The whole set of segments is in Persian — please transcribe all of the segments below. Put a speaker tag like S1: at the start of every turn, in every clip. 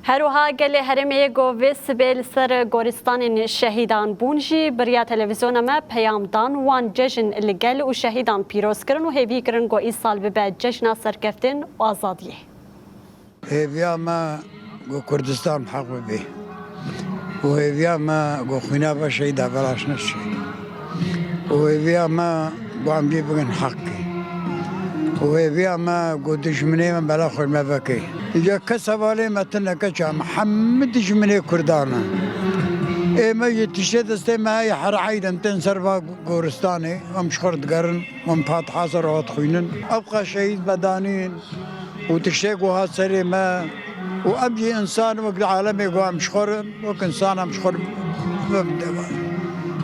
S1: هروها گل هرمی گویس بیل سر گورستان شهیدان بونجی بریا تلویزیون ما پیام دان وان جشن لگل و شهیدان پیروز کرن و هیوی کرن گو ای سال به جشن سرکفتن و آزادیه.
S2: هیویا ما گو کردستان حق بی و هیویا ما گو خینا با شهیدا بلاش نشی و هیویا ما گو عمدی بگن حقی و هیویا ما گو دشمنی من بلا خور مبکی یا کسوالی متن کچا محمد دشمنی کردانا اما یتیشه دسته ما ای هر عیدم تنسر با گورستانی امش خورد گرن من پات حاضر وات خوینن ابقى شهید بدانین و تشتاق وهذا سري ما وأبجي إنسان وقت عالمي قام مشخور وك إنسان مشخور مبدأ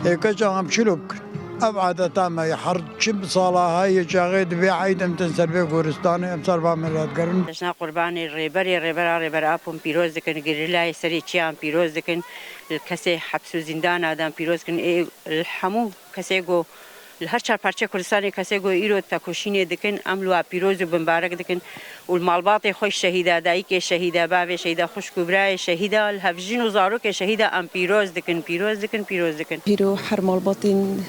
S2: هيك هم شلوك أبعد تاما يحرد شب صلاة هاي جاغيد بعيد متنسر بقورستاني أمسر بعملات قرن.
S3: جشن قرباني ريبر أبوم بيروز دكن جريلا سري تشيام بيروز دكن الكسي حبس زندان آدم بيروز دكن إيه الحمو كسي جو هر چهار پرچه کردستانی کسی گو ایرو تکوشینی دکن عملو پیروز و بمبارک دکن و المالبات خوش شهیده دایی که شهیده باوی شهیده خوش کبرای شهیده الهفجین و زارو که شهیده ام پیروز دکن
S4: هیرو هر مالباتین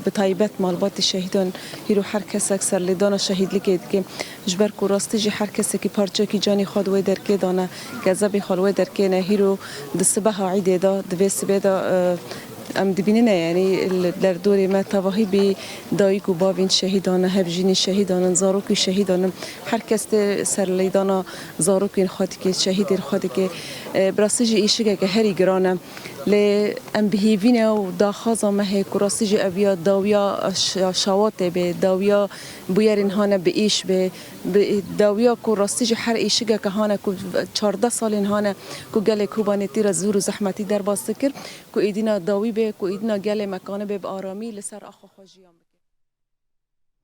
S4: بتایبت مالبات شهیدان هیرو هر کس اکثر لیدان شهید لیکید که جبر کوراستی جی هر کسی که پرچه کی جانی خود وی درکه دانه گذبی خالوی درکه نه هیرو دسبه عیده دا دویس بیدا ام دبینه یعنی در دوره ما تواهی به دایک و باوین شهیدان هفجین شهیدان زاروک شهیدان هر کس سر لیدان زاروک خاطی که شهید خاطی که براسیج ایشگه که هری گرانه ل ام بهیوینه و داخازا مه کراسیج اویا داویا شوات به داویا بویرین هانه به ایش به داویا کراسیج هر ایشگه که هانه کو 14 سال هانه کو گله کوبانی تیر زور و زحمتی در باستکر کو ایدینا داوی به کو ایدنا گله مکانه به آرامی لسر آخو خوجیام